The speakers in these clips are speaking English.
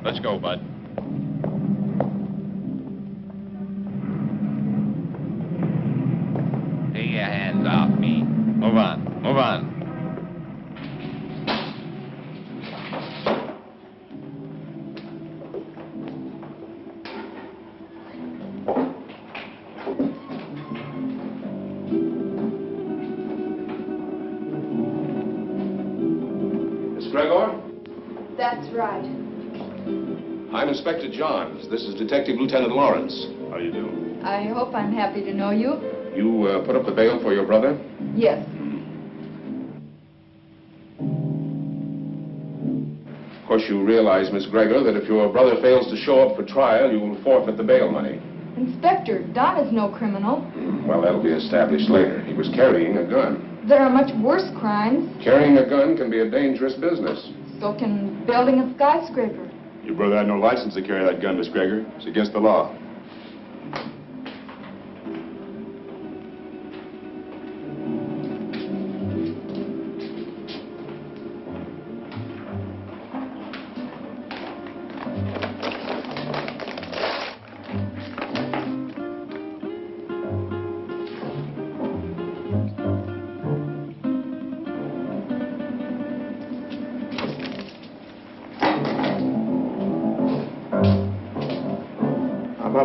Let's go, Bud. Take your hands off me. Move on. Move on. Gregor? That's right. I'm Inspector Johns. This is Detective Lieutenant Lawrence. How do you do? I hope I'm happy to know you. You put up the bail for your brother? Yes. Of course, you realize, Miss Gregor, that if your brother fails to show up for trial, you will forfeit the bail money. Inspector, Don is no criminal. Well, that'll be established later. He was carrying a gun. There are much worse crimes. Carrying a gun can be a dangerous business. So can building a skyscraper. Your brother had no license to carry that gun, Miss Gregor. It's against the law.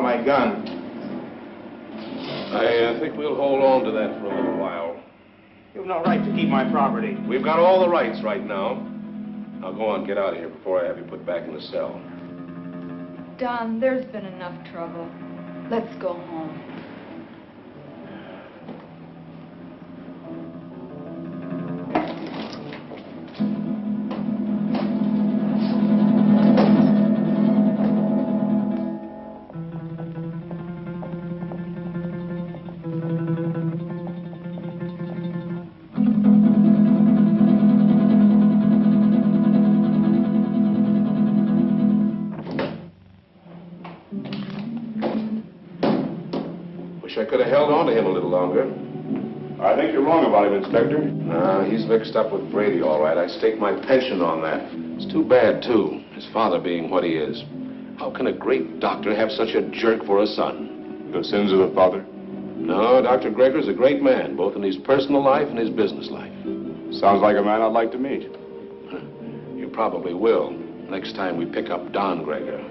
My gun. I think we'll hold on to that for a little while. You've no right to keep my property. We've got all the rights right now. Now go on, get out of here before I have you put back in the cell. Don, there's been enough trouble. Let's go home. I could have held on to him a little longer. I think you're wrong about him, Inspector. No, he's mixed up with Brady, all right. I staked my pension on that. It's too bad, too, his father being what he is. How can a great doctor have such a jerk for a son? The sins of the father? No, Dr. Gregor's a great man, both in his personal life and his business life. Sounds like a man I'd like to meet. You probably will, next time we pick up Don Gregor.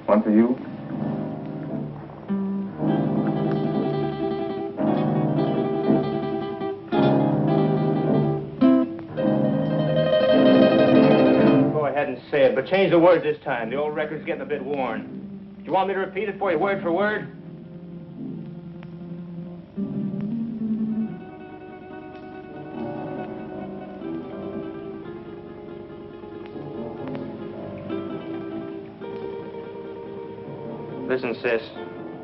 One for you. Go ahead and say it, but change the words this time. The old record's getting a bit worn. Do you want me to repeat it for you word for word? Listen, sis.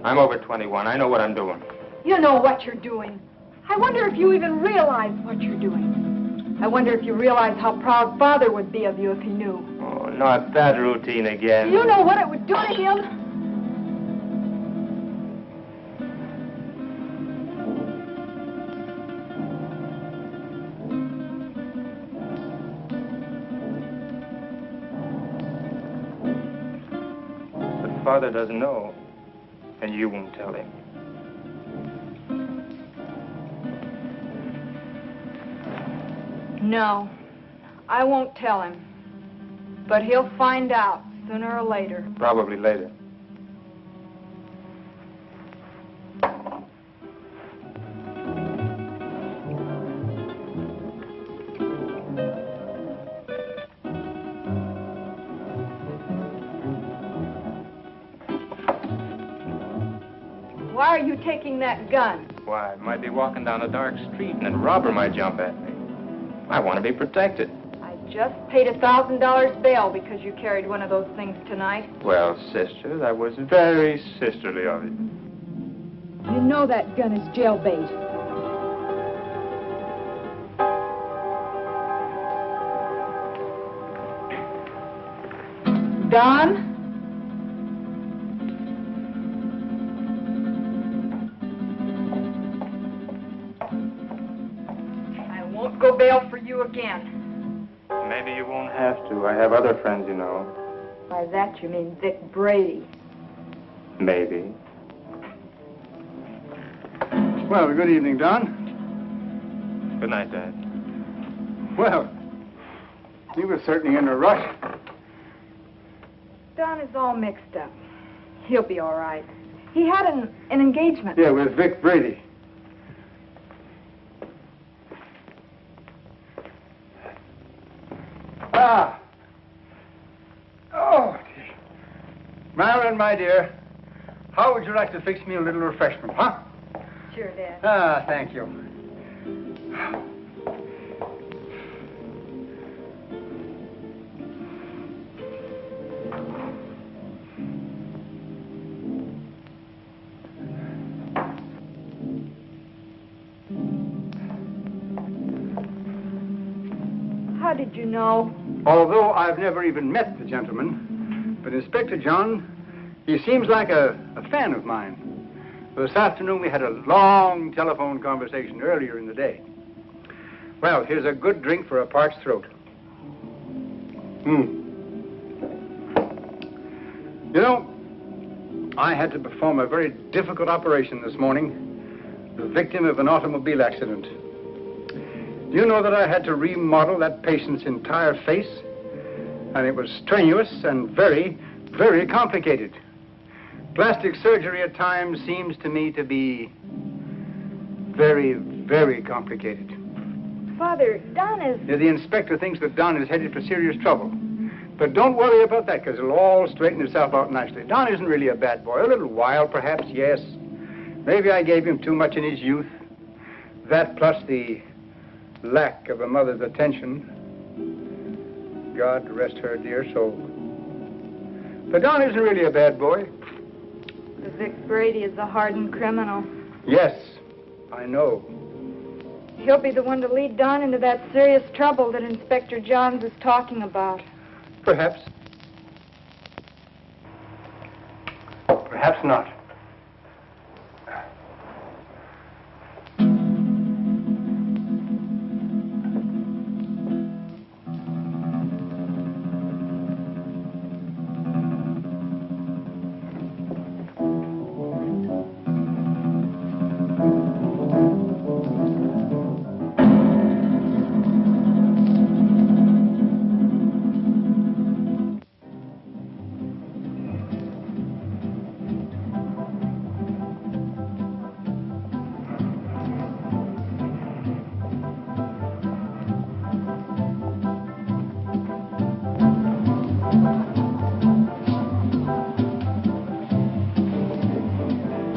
I'm over 21. I know what I'm doing. You know what you're doing. I wonder if you even realize what you're doing. I wonder if you realize how proud Father would be of you if he knew. Oh, not that routine again. You know what it would do to him? father doesn't know, and you won't tell him. No, I won't tell him. But he'll find out sooner or later. Probably later. Why are you taking that gun? Why, I might be walking down a dark street and a robber might jump at me. I want to be protected. I just paid $1,000 bail because you carried one of those things tonight. Well, sister, that was very sisterly of you. You know that gun is JailBait. Don? I won't go bail for you again. Maybe you won't have to. I have other friends, you know. By that you mean Vic Brady. Maybe. Well, good evening, Don. Good night, Dad. Well, you were certainly in a rush. Don is all mixed up. He'll be all right. He had an engagement. Yeah, with Vic Brady. Ah. Oh, dear. Marilyn, my dear, how would you like to fix me a little refreshment, huh? Sure, Dad. Ah, thank you. How did you know? Although I've never even met the gentleman, but Inspector John, he seems like a fan of mine. This afternoon we had a long telephone conversation earlier in the day. Well, here's a good drink for a parched throat. You know, I had to perform a very difficult operation this morning, the victim of an automobile accident. Do you know that I had to remodel that patient's entire face? And it was strenuous and very, very complicated. Plastic surgery at times seems to me to be very, very complicated. Father, Don is... Yeah, the inspector thinks that Don is headed for serious trouble. But don't worry about that, because it'll all straighten itself out nicely. Don isn't really a bad boy. A little wild, perhaps, yes. Maybe I gave him too much in his youth. That plus the lack of a mother's attention. God rest her dear soul. But Don isn't really a bad boy. The Vic Brady is a hardened criminal. Yes, I know. He'll be the one to lead Don into that serious trouble that Inspector Johns is talking about. Perhaps. Perhaps not.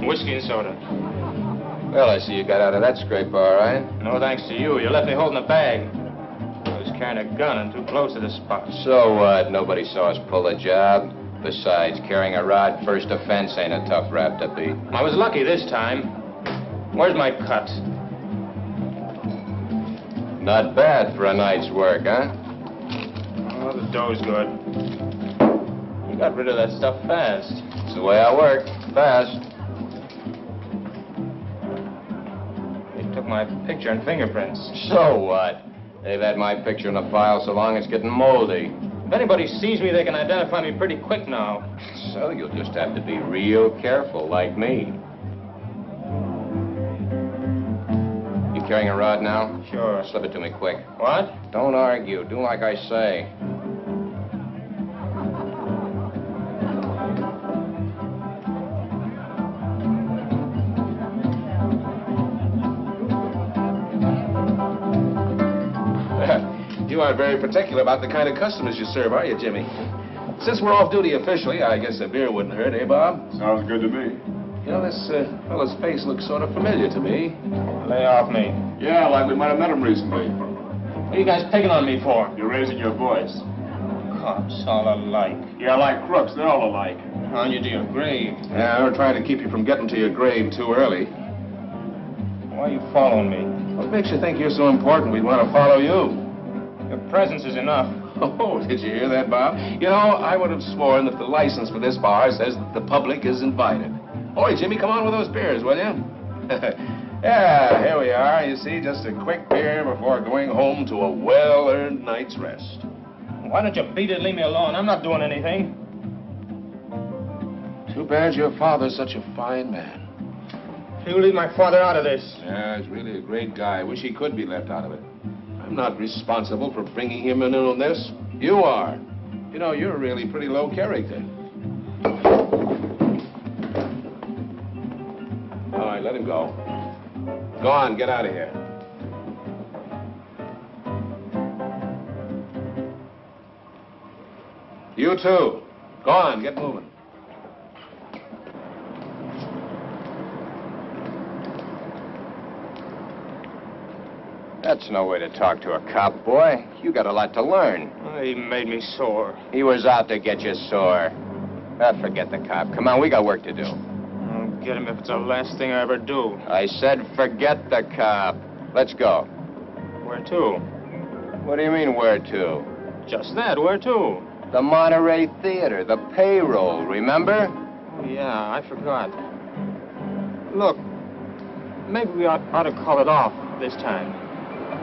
Whiskey and soda. Well, I see you got out of that scrape all right. No thanks to you. You left me holding a bag. I was carrying a gun and too close to the spot. So what? Nobody saw us pull a job. Besides, carrying a rod first offense ain't a tough rap to beat. I was lucky this time. Where's my cut? Not bad for a night's work, huh? Oh, the dough's good. You got rid of that stuff fast. It's the way I work. Fast. Took my picture and fingerprints. So what? They've had my picture in the file so long it's getting moldy. If anybody sees me, they can identify me pretty quick now. So you'll just have to be real careful, like me. You carrying a rod now? Sure. Slip it to me quick. What? Don't argue. Do like I say. You aren't very particular about the kind of customers you serve, are you, Jimmy? Since we're off duty officially, I guess a beer wouldn't hurt, eh, Bob? Sounds good to me. You know, this fellow's face looks sort of familiar to me. Lay off me. Yeah, like we might have met him recently. What are you guys picking on me for? You're raising your voice. Cops all alike. Yeah, like crooks. They're all alike. On you to your grave. Yeah, we're trying to keep you from getting to your grave too early. Why are you following me? What makes you think you're so important we'd want to follow you? Your presence is enough. Oh, did you hear that, Bob? You know, I would have sworn that the license for this bar says that the public is invited. Oi, Jimmy, come on with those beers, will you? Yeah, here we are. You see, just a quick beer before going home to a well-earned night's rest. Why don't you beat it and leave me alone? I'm not doing anything. Too bad your father's such a fine man. You leave my father out of this. Yeah, he's really a great guy. I wish he could be left out of it. I'm not responsible for bringing him in on this. You are. You know, you're really pretty low character. All right, let him go. Go on, get out of here. You too. Go on, get moving. That's no way to talk to a cop, boy. You got a lot to learn. He made me sore. He was out to get you sore. Forget the cop. Come on, we got work to do. I'll get him if it's the last thing I ever do. I said forget the cop. Let's go. Where to? What do you mean, where to? Just that, where to? The Monterey Theater, the payroll, remember? Oh, yeah, I forgot. Look, maybe we ought to call it off this time.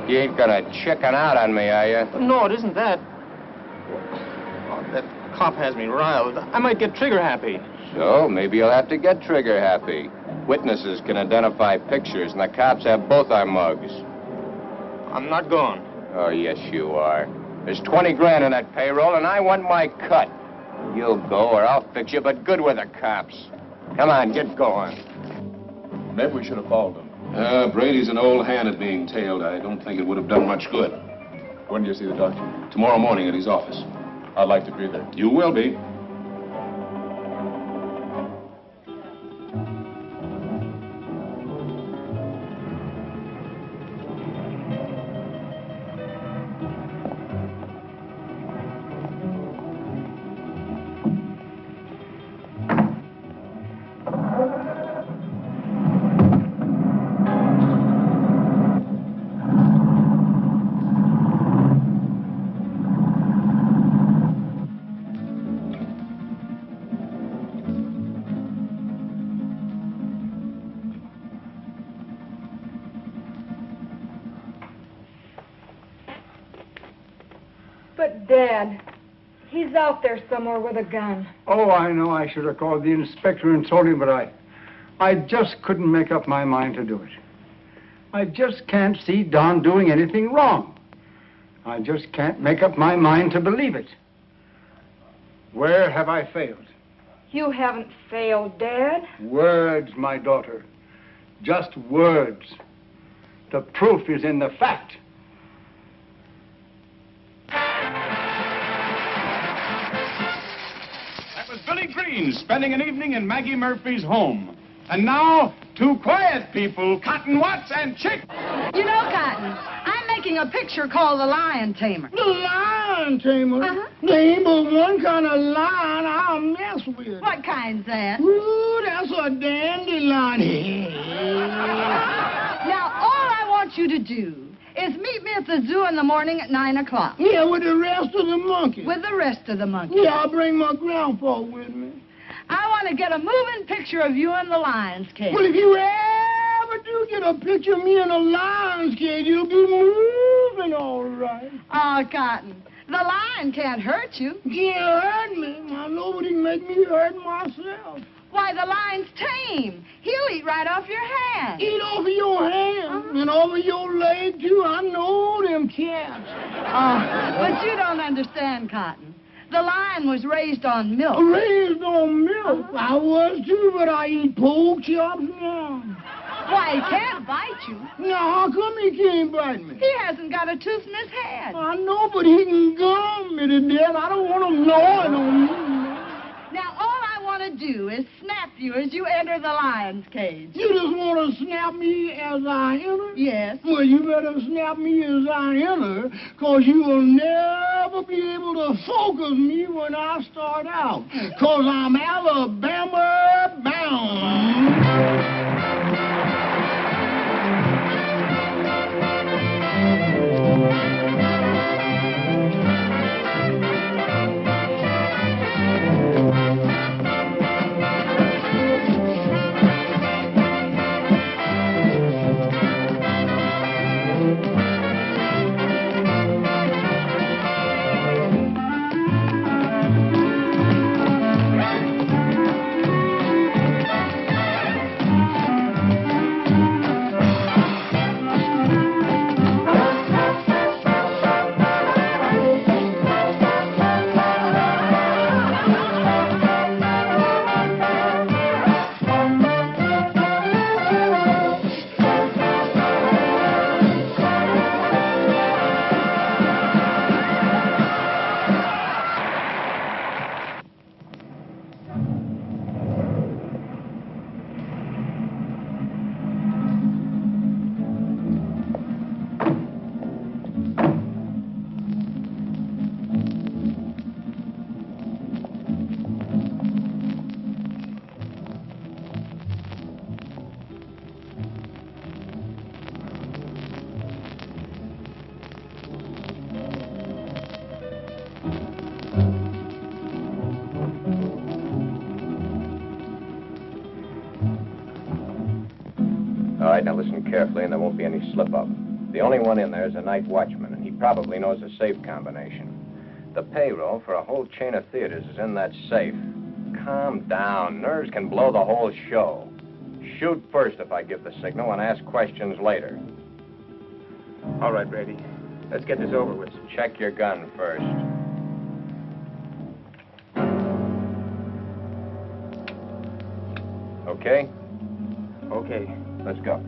You ain't gonna chicken out on me, are you? No, it isn't that. Oh, that cop has me riled. I might get trigger happy. So, maybe you'll have to get trigger happy. Witnesses can identify pictures, and the cops have both our mugs. I'm not going. Oh, yes, you are. There's 20 grand in that payroll, and I want my cut. You'll go, or I'll fix you, but good with the cops. Come on, get going. Maybe we should have followed them. Brady's an old hand at being tailed. I don't think it would have done much good. When do you see the doctor? Tomorrow morning at his office. I'd like to be there. You will be. But, Dad, he's out there somewhere with a gun. Oh, I know I should have called the inspector and told him, but I just couldn't make up my mind to do it. I just can't see Don doing anything wrong. I just can't make up my mind to believe it. Where have I failed? You haven't failed, Dad. Words, my daughter. Just words. The proof is in the fact. That was Billy Green spending an evening in Maggie Murphy's home. And now, two quiet people, Cotton Watts and Chick. You know, Cotton, I'm making a picture called The Lion Tamer. The lion tamer? Uh-huh. There ain't but one kind of lion I'll mess with. What kind's that? Ooh, that's a dandelion. Now, all I want you to do is meet me at the zoo in the morning at 9 o'clock. Yeah, with the rest of the monkeys. With the rest of the monkeys. Yeah, I'll bring my grandpa with me. I want to get a moving picture of you in the lion's cage. Well, if you ever do get a picture of me in a lion's cage, you'll be moving all right. Oh, Cotton, The lion can't hurt you. Can't hurt me. Now, nobody can make me hurt myself. Why, the lion's tame. He'll eat right off your hand. Eat off of your hand and over your leg, too. I know them cats. But you don't understand, Cotton. The lion was raised on milk. Raised on milk. I was, too, but I eat pork chops now. Why, he can't bite you. Now, how come he can't bite me? He hasn't got a tooth in his head. I know, but he can gum me to death. I don't want him gnawing on me. Now, all I want to do is snap you as you enter the lion's cage. You just want to snap me as I enter? Yes. Well, you better snap me as I enter, because you will never be able to focus me when I start out, because I'm Alabama bound. All right, now listen carefully, and there won't be any slip-up. The only one in there is a night watchman, and he probably knows the safe combination. The payroll for a whole chain of theaters is in that safe. Calm down. Nerves can blow the whole show. Shoot first if I give the signal, and ask questions later. All right, Brady. Let's get this over with. Check your gun first. Okay? Okay. Let's go.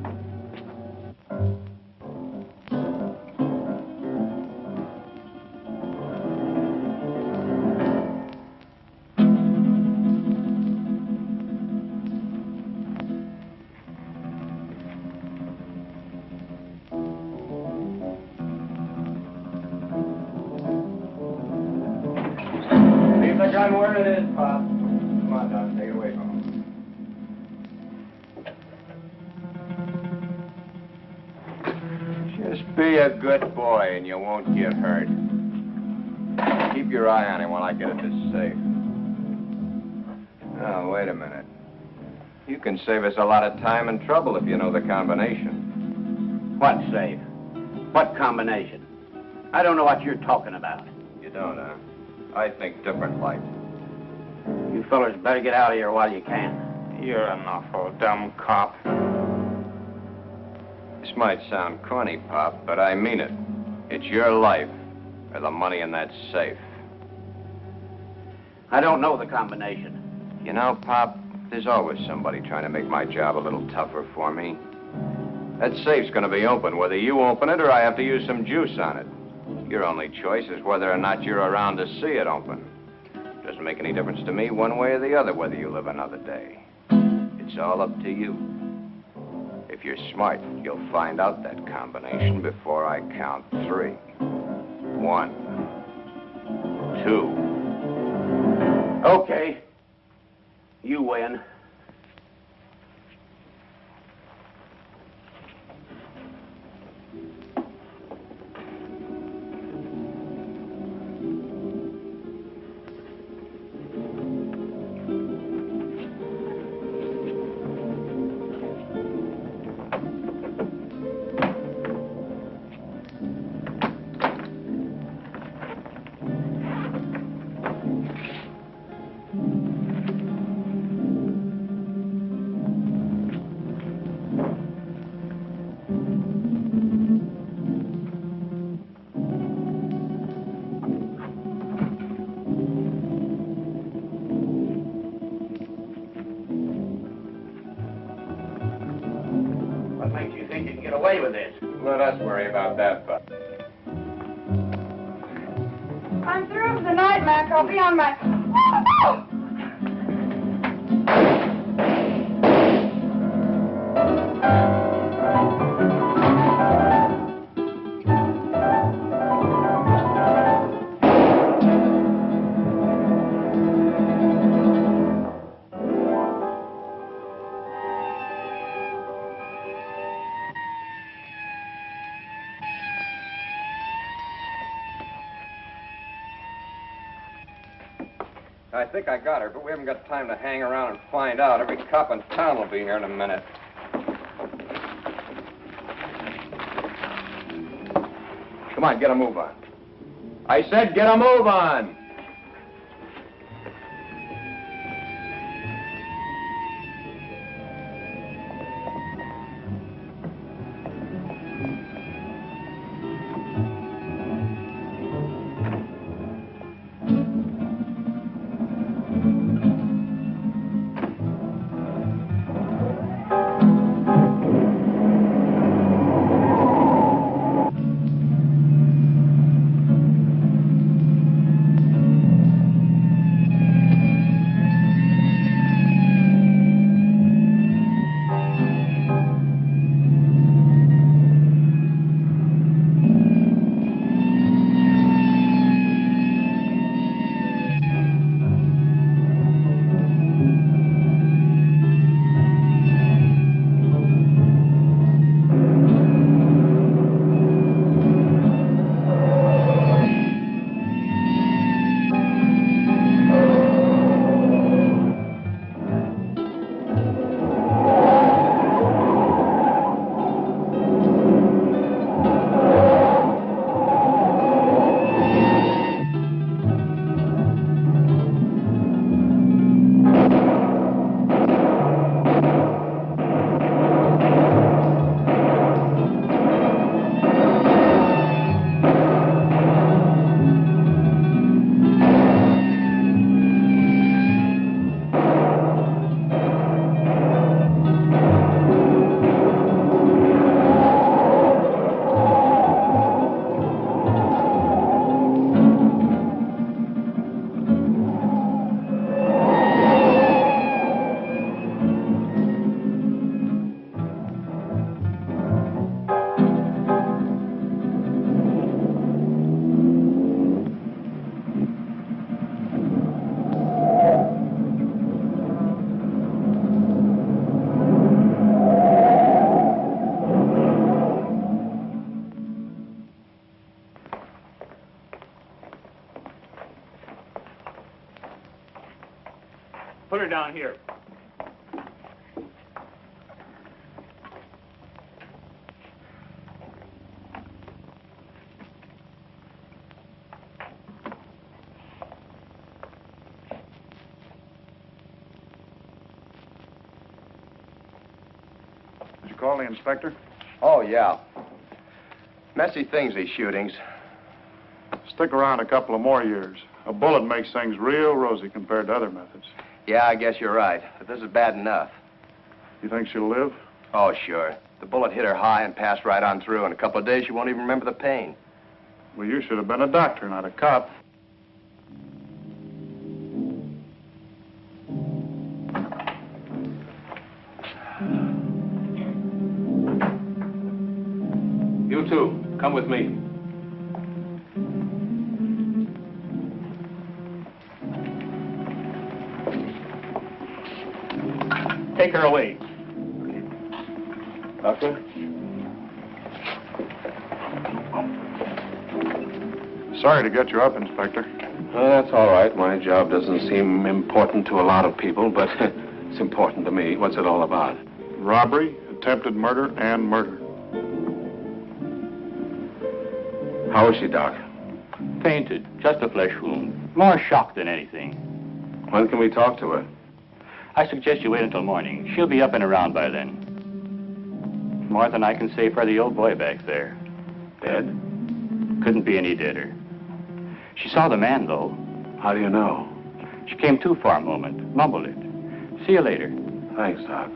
Leave the gun where it is, Pop. Come on, Don. Take it away from him. Just be a good boy and you won't get hurt. Keep your eye on him while I get at this safe. Oh, wait a minute. You can save us a lot of time and trouble if you know the combination. What safe? What combination? I don't know what you're talking about. You don't, huh? I think different like. You fellers better get out of here while you can. You're an awful dumb cop. This might sound corny, Pop, but I mean it. It's your life or the money in that safe. I don't know the combination. You know, Pop, there's always somebody trying to make my job a little tougher for me. That safe's going to be open, whether you open it or I have to use some juice on it. Your only choice is whether or not you're around to see it open. Doesn't make any difference to me one way or the other whether you live another day. It's all up to you. If you're smart, you'll find out that combination before I count 3. 1, 2. Okay. You win. away with this. Let us worry about that, Buck. I'm through for the night, Mac. I'll be on my... I think I got her, but we haven't got time to hang around and find out. Every cop in town will be here in a minute. Come on, get a move on. I said get a move on! Put her down here. Did you call the inspector? Oh, yeah. Messy things, these shootings. Stick around a couple of more years. A bullet makes things real rosy compared to other methods. Yeah, I guess you're right. But this is bad enough. You think she'll live? Oh, sure. The bullet hit her high and passed right on through. In a couple of days, she won't even remember the pain. Well, you should have been a doctor, not a cop. You two, come with me. Take her away. Doctor? Sorry to get you up, Inspector. That's all right. My job doesn't seem important to a lot of people, but it's important to me. What's it all about? Robbery, attempted murder, and murder. How is she, Doc? Fainted. Just a flesh wound. More shock than anything. When can we talk to her? I suggest you wait until morning. She'll be up and around by then. More than I can say for the old boy back there. Dead? Couldn't be any deader. She saw the man, though. How do you know? She came to for a moment, mumbled it. See you later. Thanks, Doc.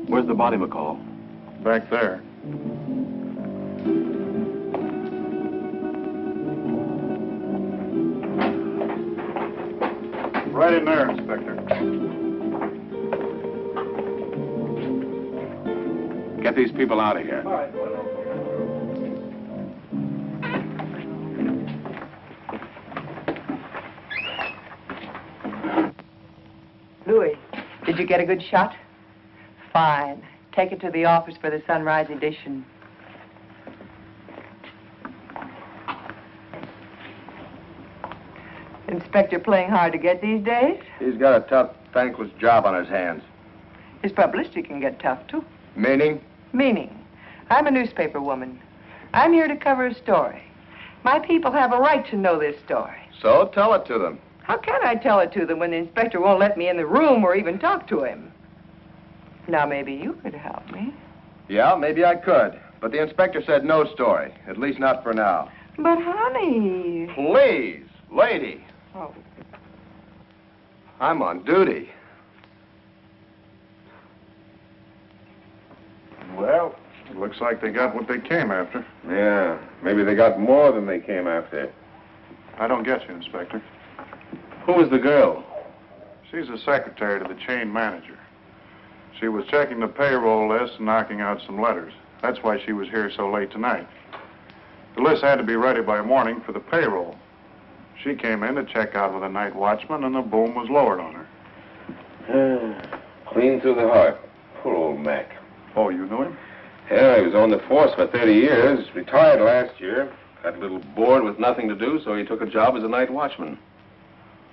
Where's the body, McCall? Back there. Right in there, Inspector. Get these people out of here. All right. Louis, did you get a good shot? Fine. Take it to the office for the sunrise edition. Inspector playing hard to get these days? He's got a tough, thankless job on his hands. His publicity can get tough, too. Meaning? Meaning, I'm a newspaper woman. I'm here to cover a story. My people have a right to know this story. So tell it to them. How can I tell it to them when the inspector won't let me in the room or even talk to him? Now, maybe you could help me. Yeah, maybe I could. But the inspector said no story. At least not for now. But, honey... Please, lady. Oh. I'm on duty. Well, it looks like they got what they came after. Yeah, maybe they got more than they came after. I don't get you, Inspector. Who was the girl? She's the secretary to the chain manager. She was checking the payroll list and knocking out some letters. That's why she was here so late tonight. The list had to be ready by morning for the payroll. She came in to check out with a night watchman, and the boom was lowered on her. Clean through the heart. Poor old Mac. Oh, you knew him? Yeah, he was on the force for 30 years. Retired last year. Got a little bored with nothing to do, so he took a job as a night watchman.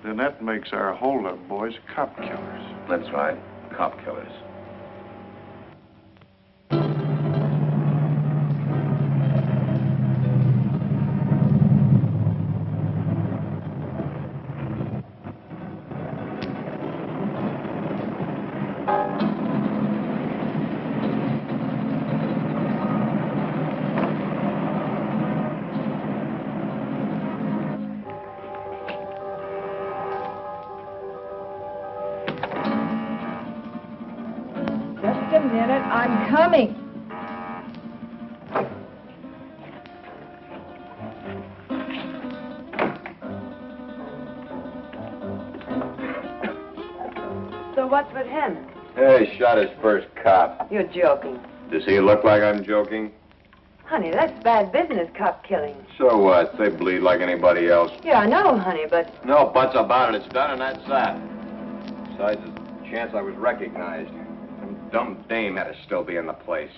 Then that makes our holdup boys cop killers. That's right. Cop killers. Just a minute, I'm coming. So what's with him? Hey, shot his first cop. You're joking. Does he look like I'm joking? Honey, that's bad business, cop killing. So what? They bleed like anybody else. Yeah, I know, honey, but... No buts about it. It's done, and that's that. Besides, there's a chance I was recognized. Some dumb dame had to still be in the place.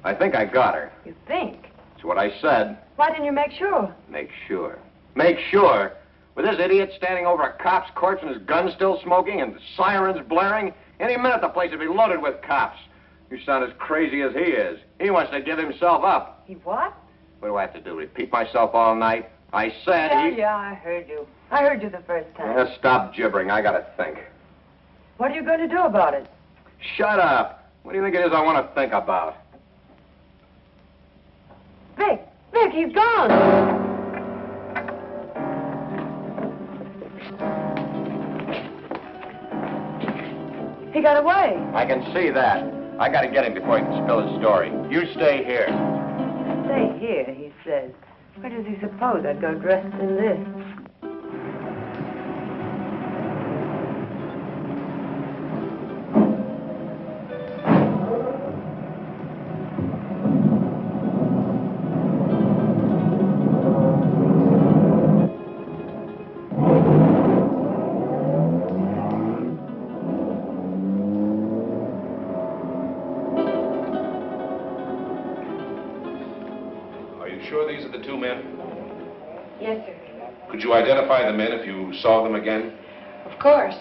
I think I got her. You think? That's what I said. Why didn't you make sure? Make sure. Make sure? With this idiot standing over a cop's corpse and his gun still smoking and sirens blaring, any minute the place would be loaded with cops. You sound as crazy as he is. He wants to give himself up. He what? What do I have to do, repeat myself all night? I said Yeah, I heard you. I heard you the first time. Yeah, stop gibbering. I gotta think. What are you going to do about it? Shut up. What do you think it is I want to think about? Vic! Vic, he's gone! He got away. I can see that. I gotta get him before he can spill his story. You stay here. Stay here, he says. Where does he suppose I'd go dressed in this? Sure these are the two men? Yes, sir. Could you identify the men if you saw them again? Of course.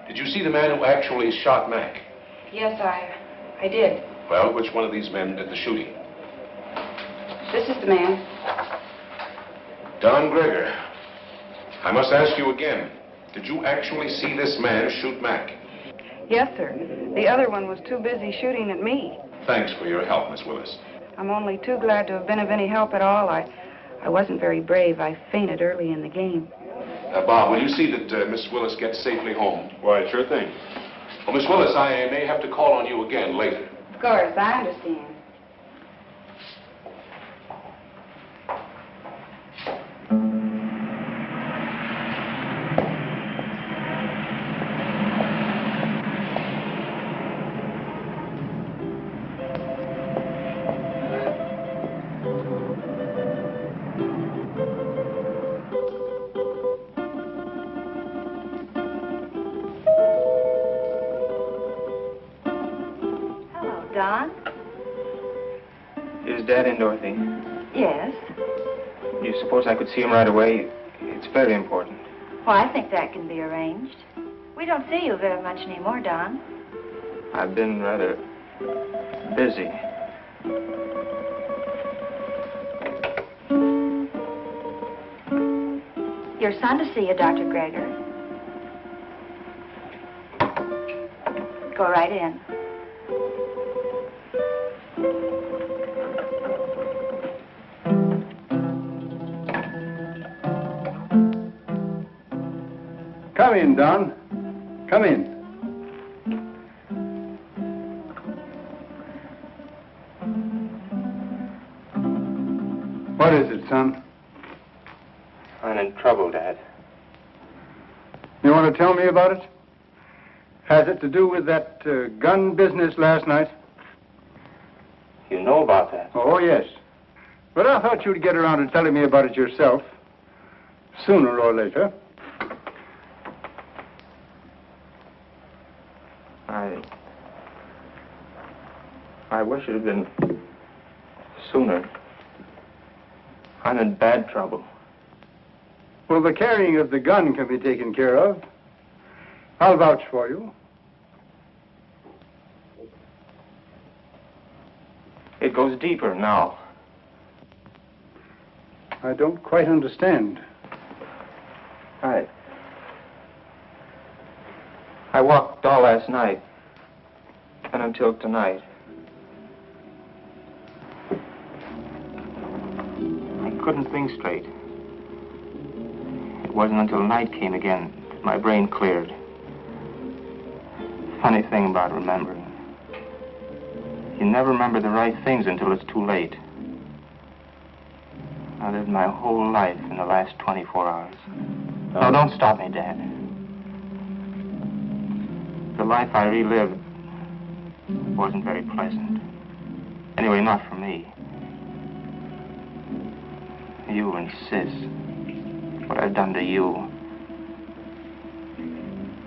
Did you see the man who actually shot Mac? Yes, I did. Well, which one of these men did the shooting? This is the man. Don Gregor. I must ask you again. Did you actually see this man shoot Mac? Yes, sir. The other one was too busy shooting at me. Thanks for your help, Miss Willis. I'm only too glad to have been of any help at all. I wasn't very brave. I fainted early in the game. Bob, will you see that Miss Willis gets safely home? Why, sure thing. Well, Miss Willis, I may have to call on you again later. Of course, I understand. Don? Is Dad in, Dorothy? Yes. You suppose I could see him right away? It's very important. Well, I think that can be arranged. We don't see you very much anymore, Don. I've been rather busy. Your son to see you, Dr. Gregor. Go right in. Come in, Don. Come in. What is it, son? I'm in trouble, Dad. You want to tell me about it? Has it to do with that gun business last night? You know about that? Oh, yes. But I thought you'd get around to telling me about it yourself. Sooner or later. I wish it had been sooner. I'm in bad trouble. Well, the carrying of the gun can be taken care of. I'll vouch for you. It goes deeper now. I don't quite understand. I walked all last night and until tonight. I couldn't think straight. It wasn't until night came again that my brain cleared. Funny thing about remembering. You never remember the right things until it's too late. I lived my whole life in the last 24 hours. No, don't stop me, Dad. The life I relived wasn't very pleasant. Anyway, not for me. You and Sis. What I've done to you.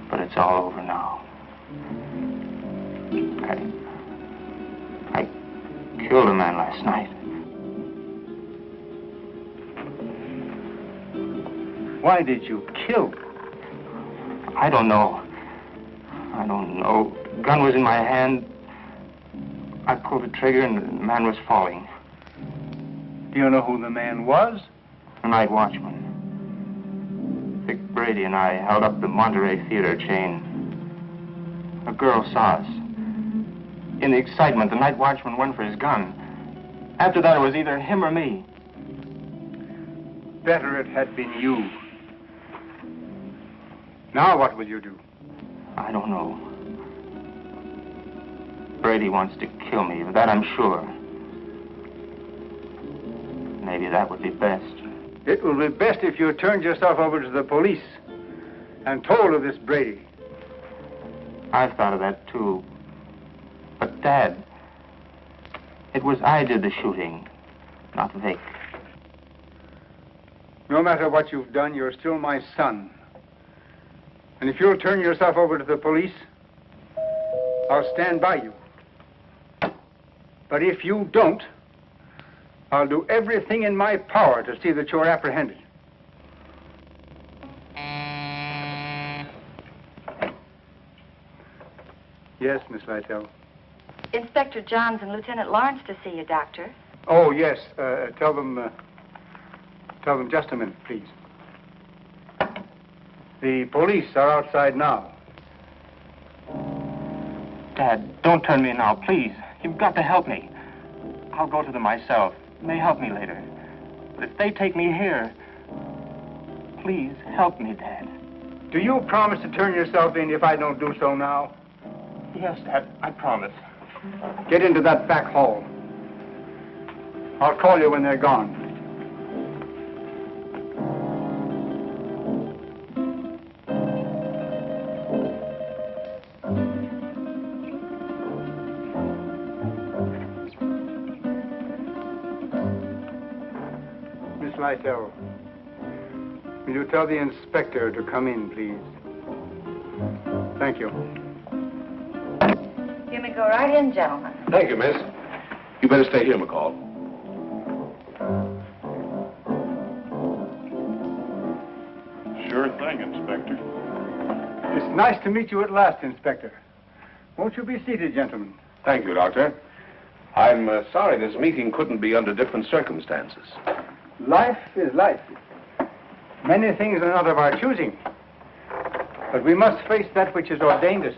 But it's all over now. I killed a man last night. Why did you kill? I don't know. The gun was in my hand. I pulled the trigger and the man was falling. Do you know who the man was? The night watchman. Vic Brady and I held up the Monterey Theater chain. A girl saw us. In the excitement, the night watchman went for his gun. After that, it was either him or me. Better it had been you. Now what will you do? I don't know. Brady wants to kill me, of that I'm sure. Maybe that would be best. It will be best if you turned yourself over to the police and told of this Brady. I've thought of that, too. But, Dad, it was I did the shooting, not Vic. No matter what you've done, you're still my son. And if you'll turn yourself over to the police, I'll stand by you. But if you don't, I'll do everything in my power to see that you're apprehended. Yes, Miss Lytell. Inspector Johns and Lieutenant Lawrence to see you, Doctor. Oh, yes. Tell them just a minute, please. The police are outside now. Dad, don't turn me now, please. You've got to help me. I'll go to them myself. It may help me later. But if they take me here, please help me, Dad. Do you promise to turn yourself in if I don't do so now? Yes, Dad, I promise. Get into that back hall. I'll call you when they're gone. Miss Lytell, will you tell the inspector to come in, please? Thank you. You may may go right in, gentlemen. Thank you, miss. You better stay here, McCall. Sure thing, Inspector. It's nice to meet you at last, Inspector. Won't you be seated, gentlemen? Thank you, Doctor. I'm sorry this meeting couldn't be under different circumstances. Life is life. Many things are not of our choosing. But we must face that which has ordained us.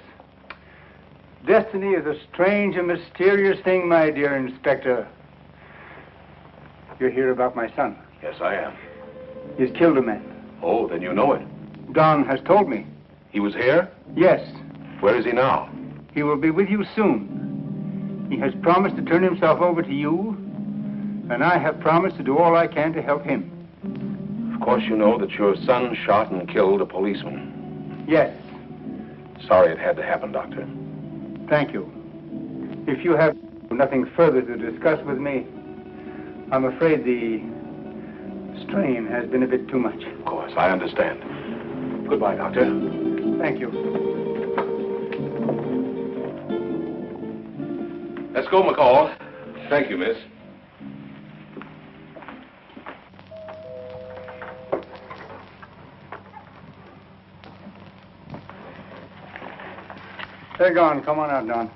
Destiny is a strange and mysterious thing, my dear Inspector. You're here about my son. Yes, I am. He's killed a man. Oh, then you know it. Don has told me. He was here? Yes. Where is he now? He will be with you soon. He has promised to turn himself over to you, and I have promised to do all I can to help him. Of course you know that your son shot and killed a policeman. Yes. Sorry it had to happen, Doctor. Thank you. If you have nothing further to discuss with me, I'm afraid the strain has been a bit too much. Of course, I understand. Goodbye, Doctor. Thank you. Let's go, McCall. Thank you, miss. They're gone. Come on out, Don.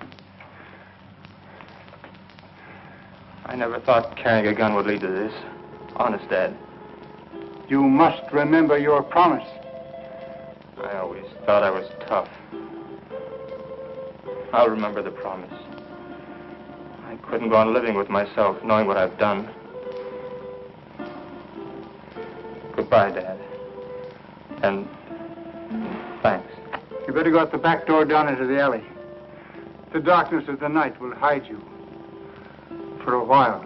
I never thought carrying a gun would lead to this. Honest, Dad. You must remember your promise. I always thought I was tough. I'll remember the promise. I couldn't go on living with myself, knowing what I've done. Goodbye, Dad. And thanks. You better go out the back door down into the alley. The darkness of the night will hide you. For a while.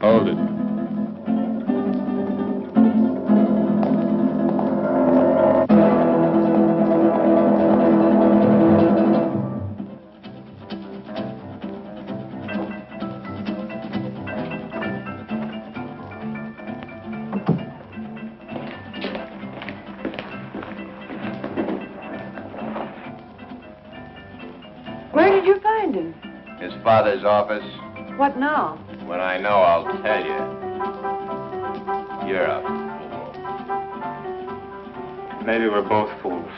Hold it. Where did you find him? His father's office. What now? When I know, I'll tell you. You're a fool. Maybe we're both fools.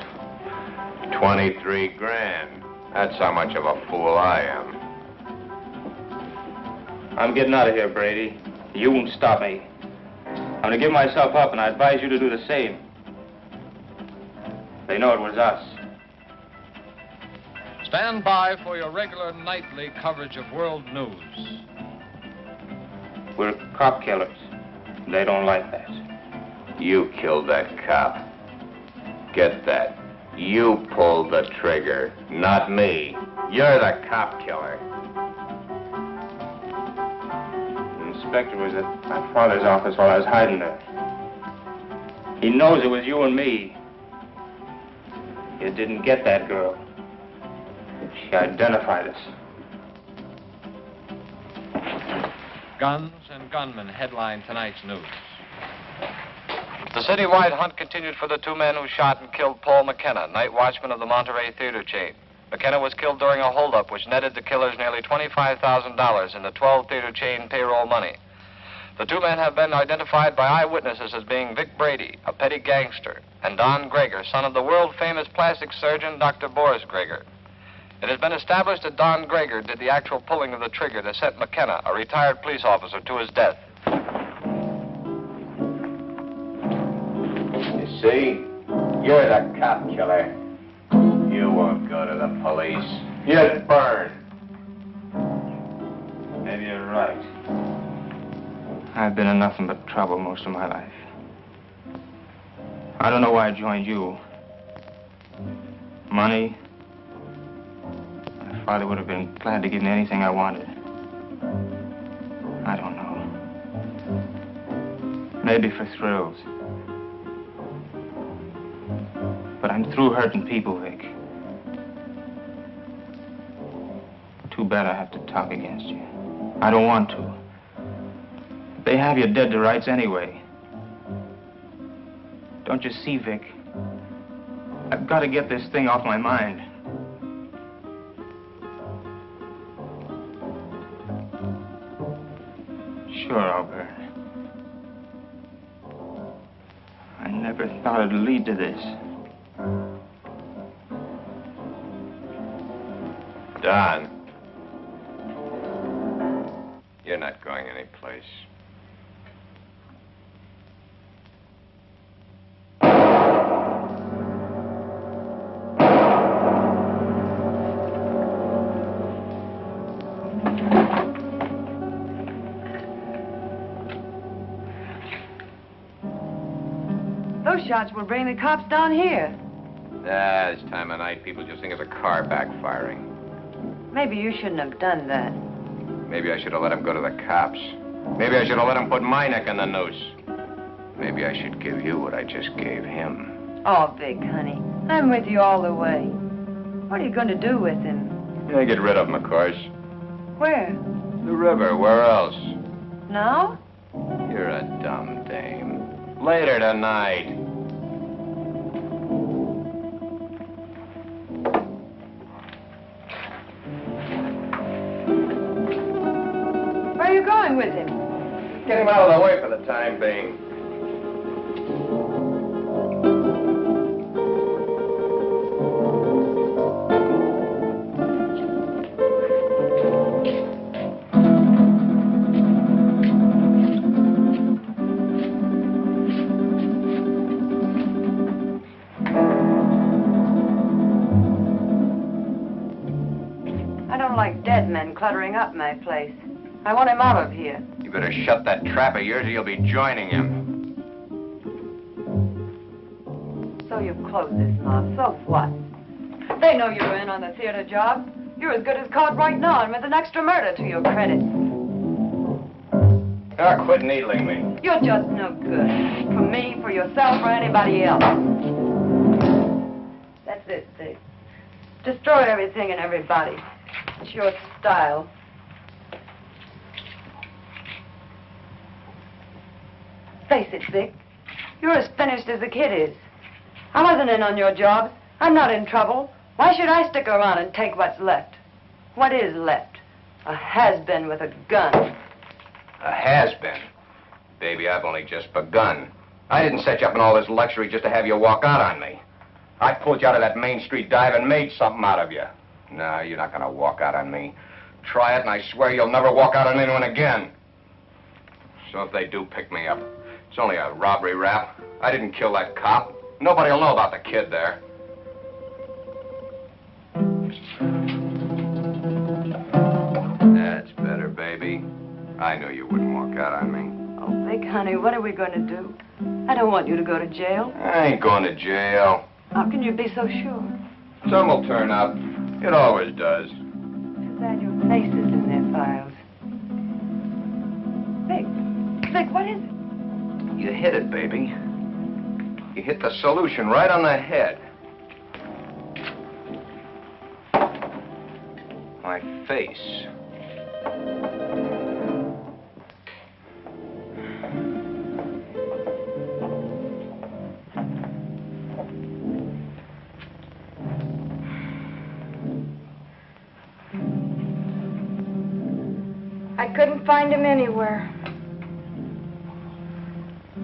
23 grand. That's how much of a fool I am. I'm getting out of here, Brady. You won't stop me. I'm gonna give myself up, and I advise you to do the same. They know it was us. Stand by for your regular nightly coverage of world news. We're cop killers. They don't like that. You killed that cop. Get that. You pulled the trigger, not me. You're the cop killer. The inspector was at my father's office while I was hiding there. He knows it was you and me. You didn't get that girl. She identified us. Guns and gunmen headline tonight's news. The citywide hunt continued for the two men who shot and killed Paul McKenna, night watchman of the Monterey theater chain. McKenna was killed during a holdup which netted the killers nearly $25,000 in the 12-theater chain payroll money. The two men have been identified by eyewitnesses as being Vic Brady, a petty gangster, and Don Gregor, son of the world-famous plastic surgeon Dr. Boris Gregor. It has been established that Don Gregor did the actual pulling of the trigger that sent McKenna, a retired police officer, to his death. You see? You're the cop killer. You won't go to the police. You'd burn. Maybe you're right. I've been in nothing but trouble most of my life. I don't know why I joined you. Money? My father would have been glad to give me anything I wanted. I don't know. Maybe for thrills. But I'm through hurting people, Vic. Too bad I have to talk against you. I don't want to. They have you dead to rights anyway. Don't you see, Vic? I've got to get this thing off my mind. Sure, I'll burn. I never thought it'd lead to this. Don. You're not going anyplace. Those shots will bring the cops down here. This time of night, people just think it's a car backfiring. Maybe you shouldn't have done that. Maybe I should have let him go to the cops. Maybe I should have let him put my neck in the noose. Maybe I should give you what I just gave him. Oh, Vic, honey, I'm with you all the way. What are you going to do with him? Yeah, get rid of him, of course. Where? The river. Where else? Now? You're a dumb dame. Later tonight. Where are you going with him? Get him out of the way for the time being. I don't like dead men cluttering up my place. I want him out of here. You better shut that trap of yours or you'll be joining him. So you've closed this mob. So what? They know you're in on the theater job. You're as good as caught right now and with an extra murder to your credit. Ah, quit needling me. You're just no good. For me, for yourself, or anybody else. That's it, Vic. Destroy everything and everybody. It's your style. Face it, Vic. You're as finished as the kid is. I wasn't in on your job. I'm not in trouble. Why should I stick around and take what's left? What is left? A has-been with a gun. A has-been? Baby, I've only just begun. I didn't set you up in all this luxury just to have you walk out on me. I pulled you out of that Main Street dive and made something out of you. No, you're not gonna walk out on me. Try it, and I swear you'll never walk out on anyone again. So if they do pick me up, it's only a robbery rap. I didn't kill that cop. Nobody'll know about the kid there. That's better, baby. I knew you wouldn't walk out on me. Oh, Vic, honey, what are we going to do? I don't want you to go to jail. I ain't going to jail. How can you be so sure? Some will turn up. It always does. Just add your faces in their files. Vic, what is it? You hit it, baby. You hit the solution right on the head. My face. I couldn't find him anywhere.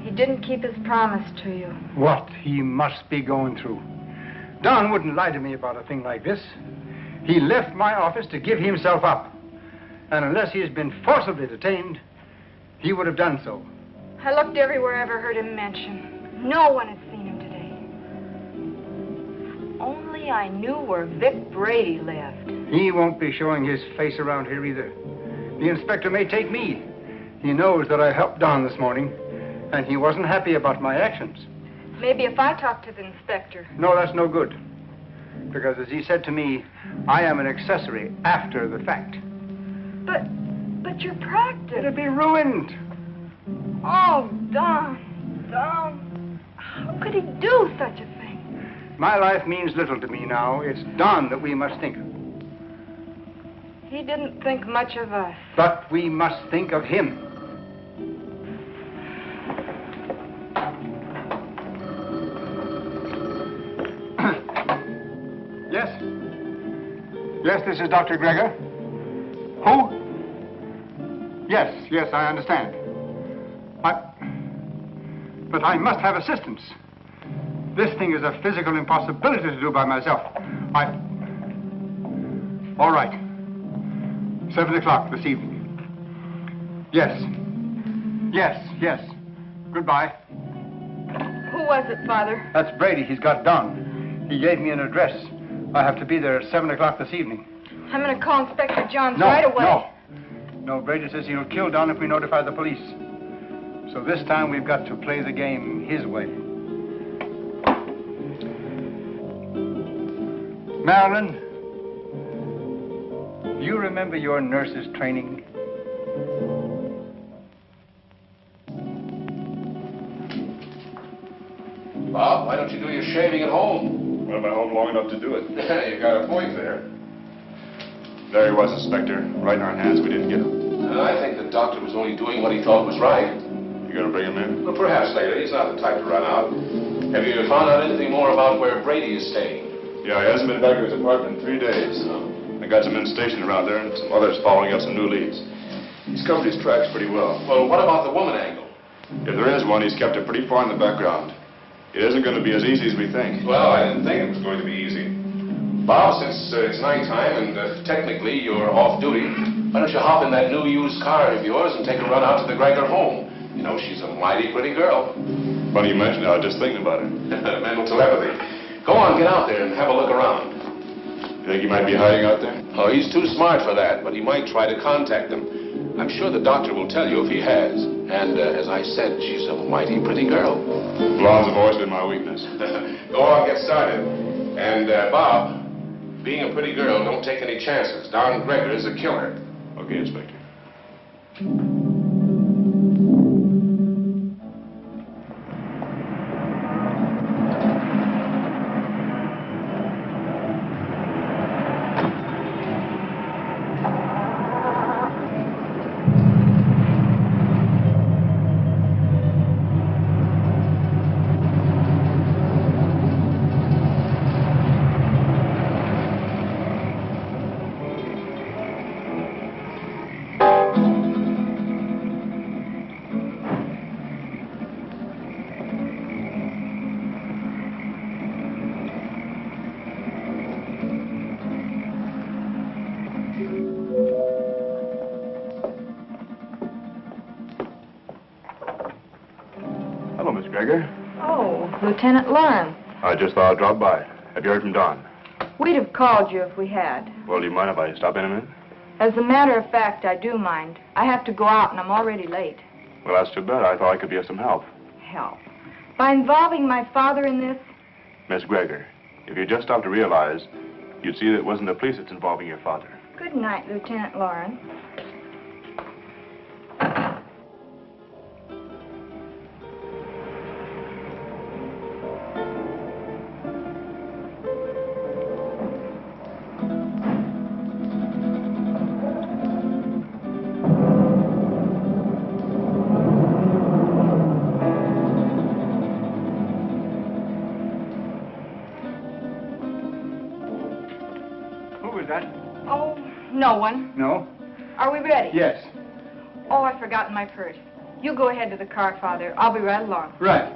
He didn't keep his promise to you. What he must be going through. Don wouldn't lie to me about a thing like this. He left my office to give himself up. And unless he has been forcibly detained, he would have done so. I looked everywhere I ever heard him mention. No one had seen him today. If only I knew where Vic Brady lived. He won't be showing his face around here either. The inspector may take me. He knows that I helped Don this morning, and he wasn't happy about my actions. Maybe if I talk to the inspector. No, that's no good. Because as he said to me, I am an accessory after the fact. But your practice. It'll be ruined. Oh, Don. How could he do such a thing? My life means little to me now. It's Don that we must think of. He didn't think much of us. But we must think of him. Yes? Yes, this is Dr. Gregor. Who? Yes, I understand. But I must have assistance. This thing is a physical impossibility to do by myself. All right. 7 o'clock this evening. Yes. Goodbye. Who was it, Father? That's Brady. He's got Don. He gave me an address. I have to be there at 7 o'clock this evening. I'm going to call Inspector Johns right away. No, Brady says he'll kill Don if we notify the police. So this time we've got to play the game his way. Marilyn, do you remember your nurse's training? Bob, why don't you do your shaving at home? Well, I've been home long enough to do it. You got a point there. There he was, Inspector. Right in our hands. We didn't get him. I think the doctor was only doing what he thought was right. You gonna bring him in? Well, perhaps later. He's not the type to run out. Have you found out anything more about where Brady is staying? Yeah, he hasn't been back to his apartment in 3 days. I got some men stationed around there and some others following up some new leads. He's covered his tracks pretty well. Well, what about the woman angle? If there is one, he's kept it pretty far in the background. It isn't going to be as easy as we think. Well, I didn't think it was going to be easy. Bob, since it's nighttime and technically you're off duty, why don't you hop in that new used car of yours and take a run out to the Gregor home? You know, she's a mighty pretty girl. Funny you mention it. I was just thinking about it. Mental telepathy. Go on, get out there and have a look around. You think he might be hiding out there? Oh, he's too smart for that, but he might try to contact them. I'm sure the doctor will tell you if he has. And as I said, she's a mighty pretty girl. Blondes have always been my weakness. Go on, get started. And, Bob, being a pretty girl, don't take any chances. Don Gregor is a killer. Okay, Inspector. Hello, Miss Gregor. Oh, Lieutenant Lauren. I just thought I'd drop by. Have you heard from Don? We'd have called you if we had. Well, do you mind if I stop in a minute? As a matter of fact, I do mind. I have to go out and I'm already late. Well, that's too bad. I thought I could be of some help. Help? By involving my father in this? Miss Gregor, if you just stop to realize, you'd see that it wasn't the police that's involving your father. Good night, Lieutenant Lauren. Oh, no one. No? Are we ready? Yes. Oh, I've forgotten my purse. You go ahead to the car, Father. I'll be right along. Right.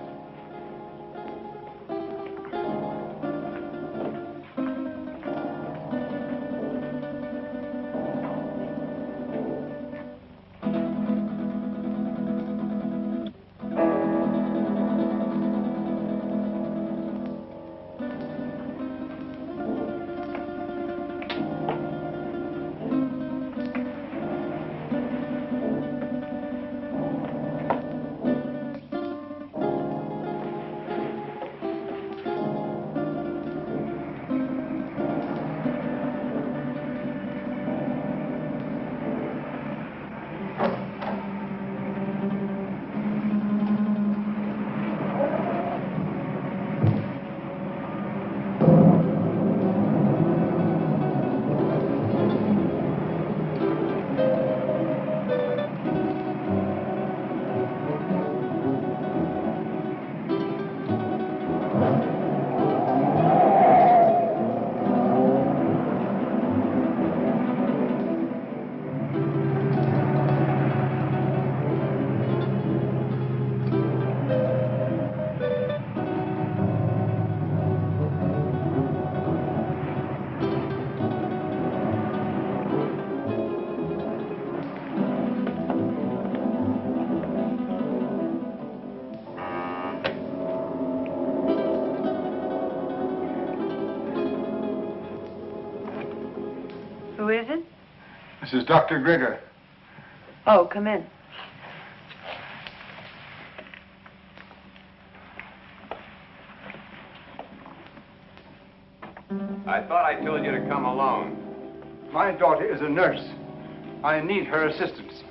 is Dr. Gregor. Oh, come in. I thought I told you to come alone. My daughter is a nurse. I need her assistance.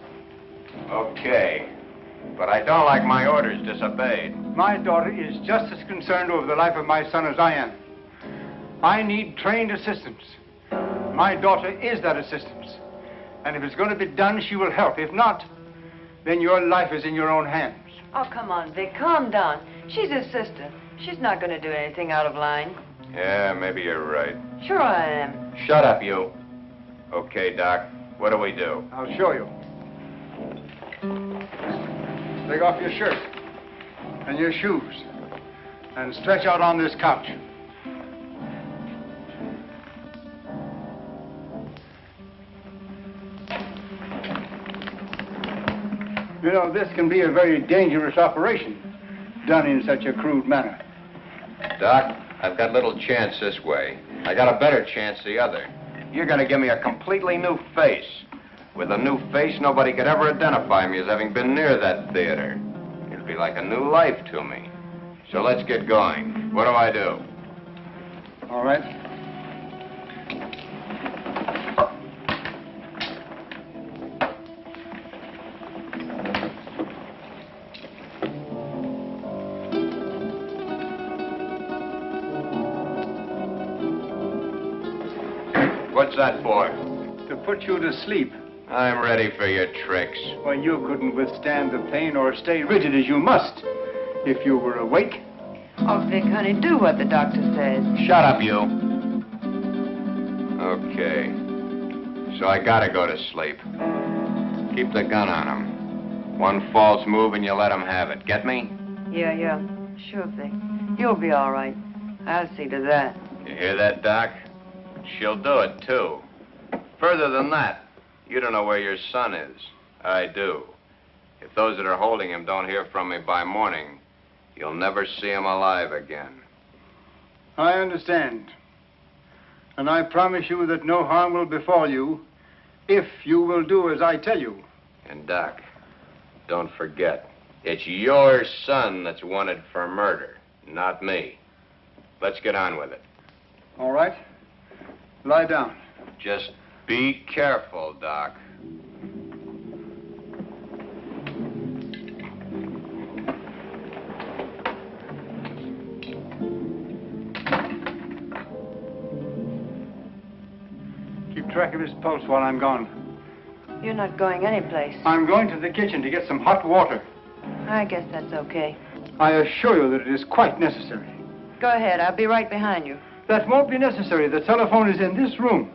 Okay. But I don't like my orders disobeyed. My daughter is just as concerned over the life of my son as I am. I need trained assistance. My daughter is that assistance. And if it's going to be done, she will help. If not, then your life is in your own hands. Oh, come on, Vic. Calm down. She's his sister. She's not going to do anything out of line. Yeah, maybe you're right. Sure I am. Shut up, you. Okay, Doc. What do we do? I'll show you. Take off your shirt and your shoes and stretch out on this couch. You know, this can be a very dangerous operation done in such a crude manner. Doc, I've got little chance this way. I got a better chance the other. You're going to give me a completely new face. With a new face, nobody could ever identify me as having been near that theater. It'll be like a new life to me. So let's get going. What do I do? All right. What's that for? To put you to sleep. I'm ready for your tricks. Well, you couldn't withstand the pain or stay rigid as you must if you were awake. Oh, Vic, honey, do what the doctor says. Shut up, you. Okay. So I gotta go to sleep. Keep the gun on him. One false move and you let him have it. Get me? Yeah. Sure, Vic. You'll be all right. I'll see to that. You hear that, Doc? She'll do it, too. Further than that, you don't know where your son is. I do. If those that are holding him don't hear from me by morning, you'll never see him alive again. I understand. And I promise you that no harm will befall you if you will do as I tell you. And, Doc, don't forget, it's your son that's wanted for murder, not me. Let's get on with it. All right. Lie down. Just be careful, Doc. Keep track of his pulse while I'm gone. You're not going anyplace. I'm going to the kitchen to get some hot water. I guess that's okay. I assure you that it is quite necessary. Go ahead. I'll be right behind you. That won't be necessary. The telephone is in this room.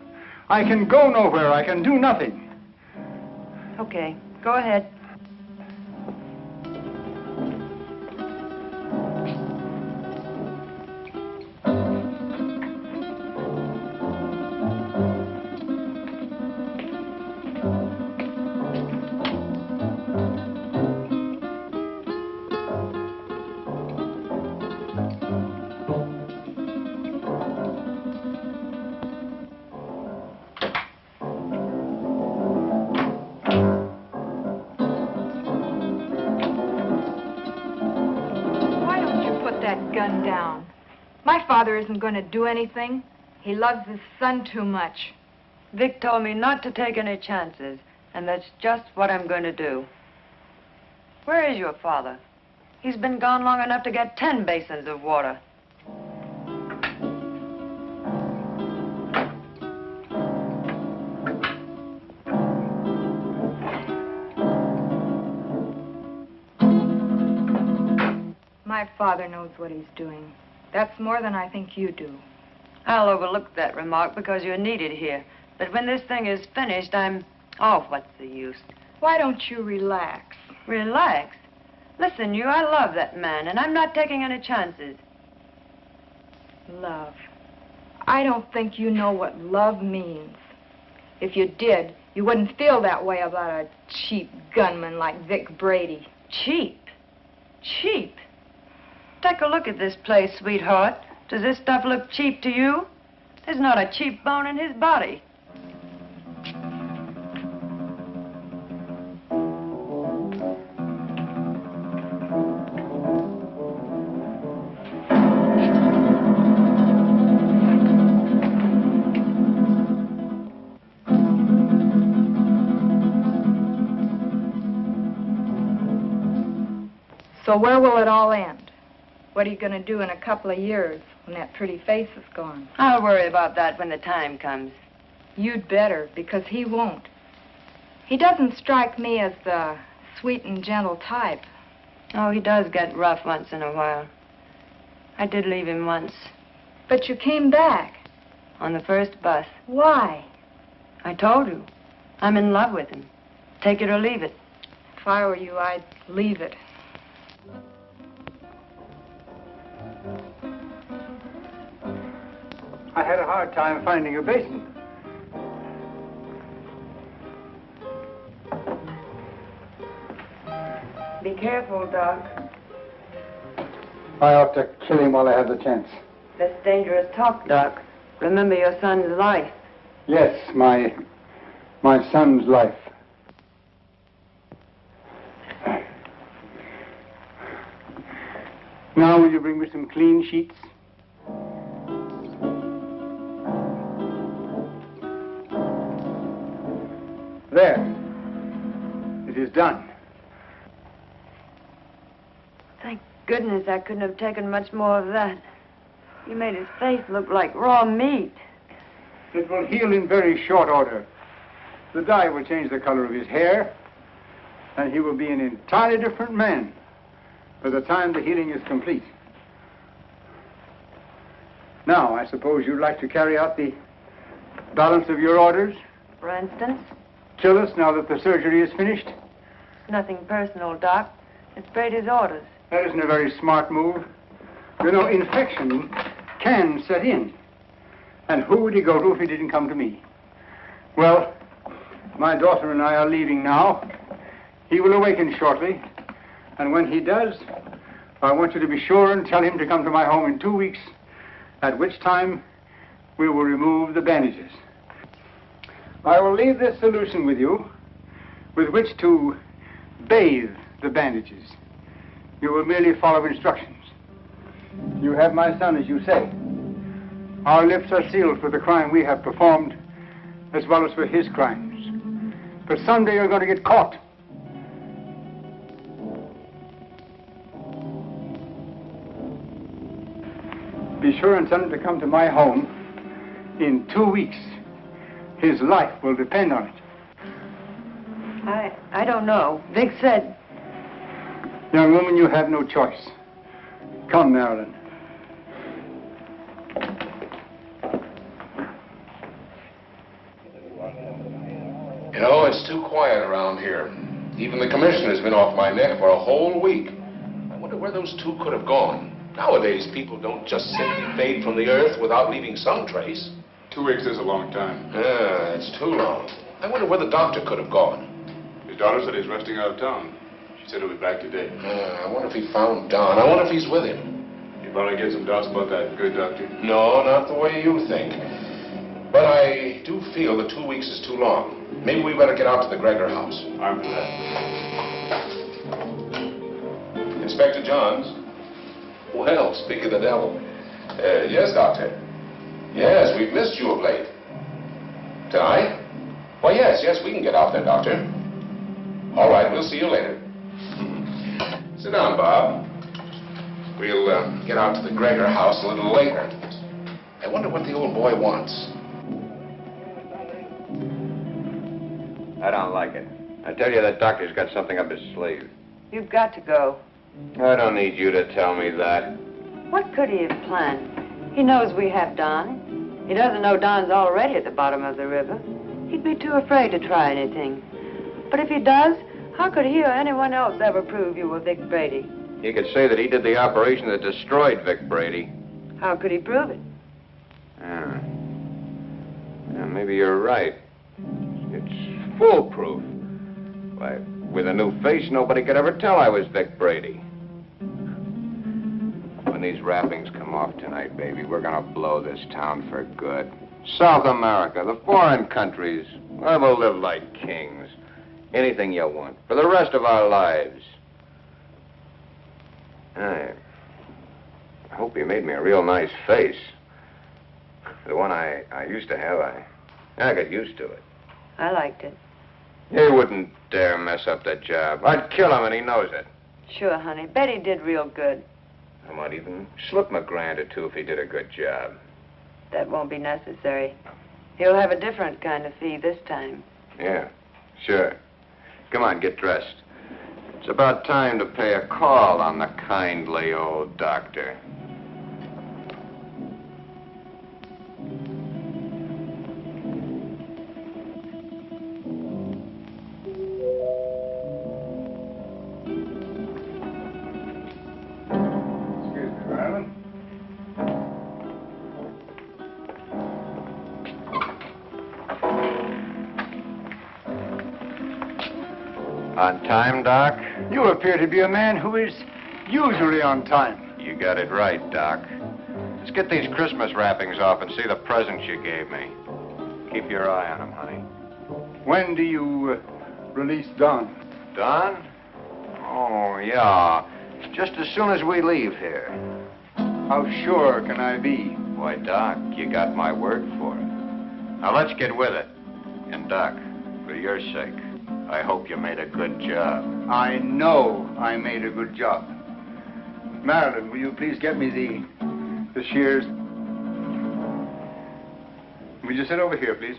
I can go nowhere. I can do nothing. Okay. Go ahead. Gun down. My father isn't going to do anything. He loves his son too much. Vic told me not to take any chances, and that's just what I'm going to do. Where is your father? He's been gone long enough to get 10 basins of water. My father knows what he's doing. That's more than I think you do. I'll overlook that remark because you're needed here. But when this thing is finished, Oh, what's the use? Why don't you relax? Relax? Listen, I love that man, and I'm not taking any chances. Love. I don't think you know what love means. If you did, you wouldn't feel that way about a cheap gunman like Vic Brady. Cheap? Cheap? Take a look at this place, sweetheart. Does this stuff look cheap to you? There's not a cheap bone in his body. So where will it all end? What are you going to do in a couple of years when that pretty face is gone? I'll worry about that when the time comes. You'd better, because he won't. He doesn't strike me as the sweet and gentle type. Oh, he does get rough once in a while. I did leave him once. But you came back. On the first bus. Why? I told you. I'm in love with him. Take it or leave it. If I were you, I'd leave it. I had a hard time finding a basin. Be careful, Doc. I ought to kill him while I have the chance. That's dangerous talk, Doc. Remember your son's life. Yes, my son's life. Now will you bring me some clean sheets? There. It is done. Thank goodness I couldn't have taken much more of that. You made his face look like raw meat. It will heal in very short order. The dye will change the color of his hair, and he will be an entirely different man by the time the healing is complete. Now, I suppose you'd like to carry out the balance of your orders? For instance? Kill us now that the surgery is finished? Nothing personal, Doc. It's Brady's orders. That isn't a very smart move. You know, infection can set in. And who would he go to if he didn't come to me? Well, my daughter and I are leaving now. He will awaken shortly. And when he does, I want you to be sure and tell him to come to my home in 2 weeks, at which time we will remove the bandages. I will leave this solution with you, with which to bathe the bandages. You will merely follow instructions. You have my son, as you say. Our lips are sealed for the crime we have performed, as well as for his crimes. But someday you're going to get caught. Be sure and tell him to come to my home in 2 weeks. His life will depend on it. I don't know. Vic said... Young woman, you have no choice. Come, Marilyn. You know, it's too quiet around here. Even the commissioner's been off my neck for a whole week. I wonder where those two could have gone. Nowadays, people don't just simply fade from the earth without leaving some trace. 2 weeks is a long time. Yeah, it's too long. I wonder where the doctor could have gone. His daughter said he's resting out of town. She said he'll be back today. I wonder if he found Don. I wonder if he's with him. You probably get some doubts about that, good doctor. No, not the way you think. But I do feel that 2 weeks is too long. Maybe we better get out to the Gregor house. I'm for that. Inspector Johns. Well, speak of the devil. Yes, Doctor. Yes, we've missed you of late. Tonight? Well, yes, we can get out there, Doctor. All right, we'll see you later. Sit down, Bob. We'll get out to the Gregor house a little later. I wonder what the old boy wants. I don't like it. I tell you, that doctor's got something up his sleeve. You've got to go. I don't need you to tell me that. What could he have planned? He knows we have Don. He doesn't know Don's already at the bottom of the river. He'd be too afraid to try anything. But if he does, how could he or anyone else ever prove you were Vic Brady? He could say that he did the operation that destroyed Vic Brady. How could he prove it? Yeah, maybe you're right. It's foolproof. Why, with a new face, nobody could ever tell I was Vic Brady. When these wrappings come off tonight, baby, we're gonna blow this town for good. South America, the foreign countries, where we'll live like kings. Anything you want, for the rest of our lives. I hope you made me a real nice face. The one I used to have, I got used to it. I liked it. He wouldn't dare mess up that job. I'd kill him, and he knows it. Sure, honey. Betty did real good. I might even slip him $1 grand or 2 if he did a good job. That won't be necessary. He'll have a different kind of fee this time. Yeah, sure. Come on, get dressed. It's about time to pay a call on the kindly old doctor. Excuse me, Marilyn. On time, Doc? You appear to be a man who is usually on time. You got it right, Doc. Let's get these Christmas wrappings off and see the presents you gave me. Keep your eye on them, honey. When do you release Don? Don? Oh, yeah. Just as soon as we leave here. How sure can I be? Why, Doc, you got my word for it. Now, let's get with it. And, Doc, for your sake, I hope you made a good job. I know I made a good job. Marilyn, will you please get me the shears? Will you sit over here, please?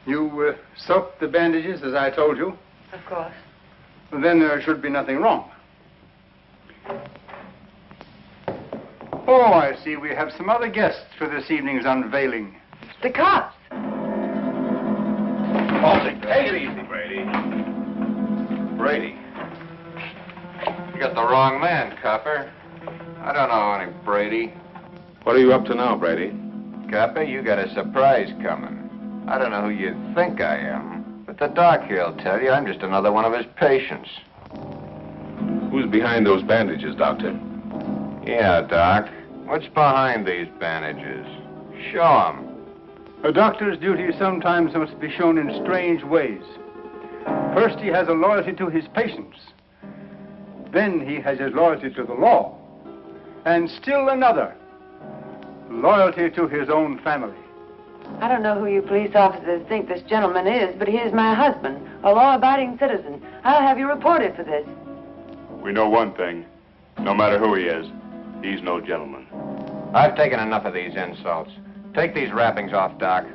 You soaked the bandages as I told you? Of course. Then there should be nothing wrong. Oh, I see. We have some other guests for this evening's unveiling. The cops. Take it easy, Brady. Brady. You got the wrong man, copper. I don't know any Brady. What are you up to now, Brady? Copper, you got a surprise coming. I don't know who you think I am, but the doc here'll tell you I'm just another one of his patients. Who's behind those bandages, Doctor? Yeah, Doc. What's behind these bandages? Show 'em. A doctor's duty sometimes must be shown in strange ways. First, he has a loyalty to his patients. Then he has his loyalty to the law. And still another, loyalty to his own family. I don't know who you police officers think this gentleman is, but he is my husband, a law-abiding citizen. I'll have you reported for this. We know one thing. No matter who he is, he's no gentleman. I've taken enough of these insults. Take these wrappings off, Doc.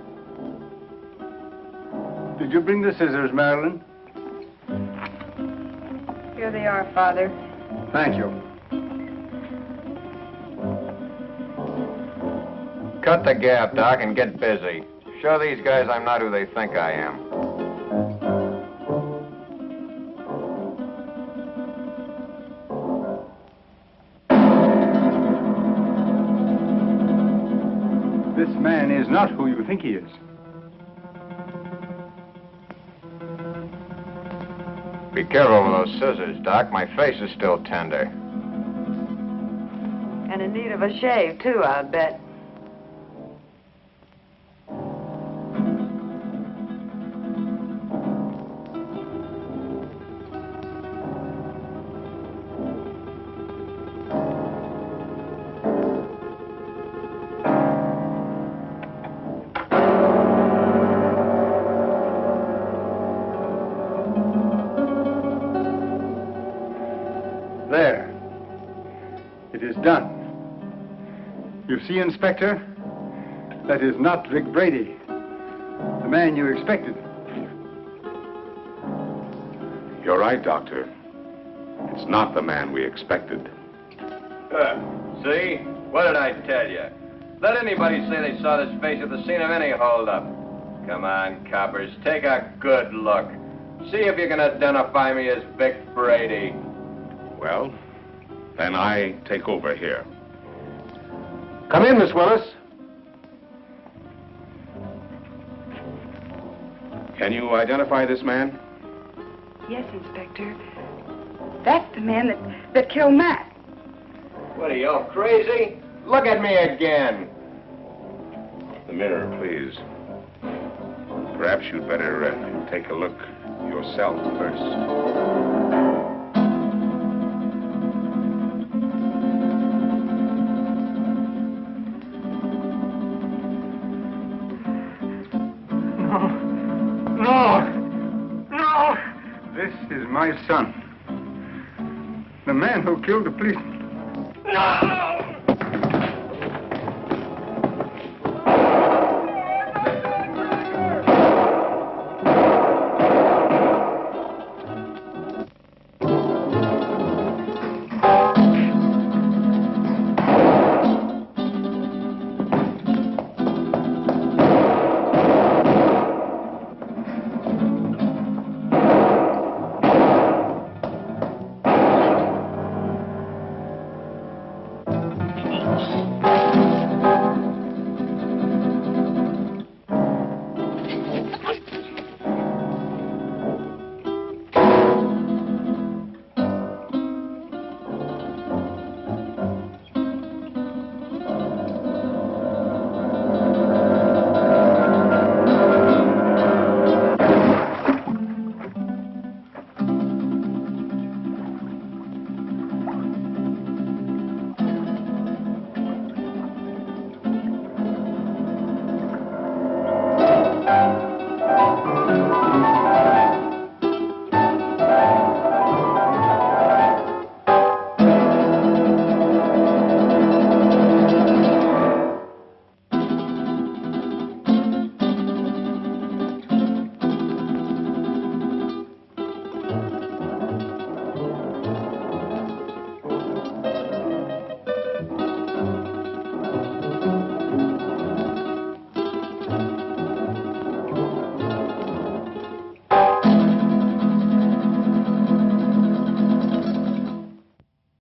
Did you bring the scissors, Marilyn? Here they are, Father. Thank you. Cut the gap, Doc, and get busy. Show these guys I'm not who they think I am. This man is not who you think he is. Be careful with those scissors, Doc. My face is still tender. And in need of a shave, too, I bet. There. It is done. You see, Inspector, that is not Vic Brady, the man you expected. You're right, Doctor. It's not the man we expected. See? What did I tell you? Let anybody say they saw this face at the scene of any holdup. Come on, coppers, take a good look. See if you can identify me as Vic Brady. Well, then I take over here. Come in, Miss Willis. Can you identify this man? Yes, Inspector. That's the man that killed Matt. What are you, all crazy? Look at me again. The mirror, please. Perhaps you'd better take a look yourself first. my son. The man who killed the policeman. No!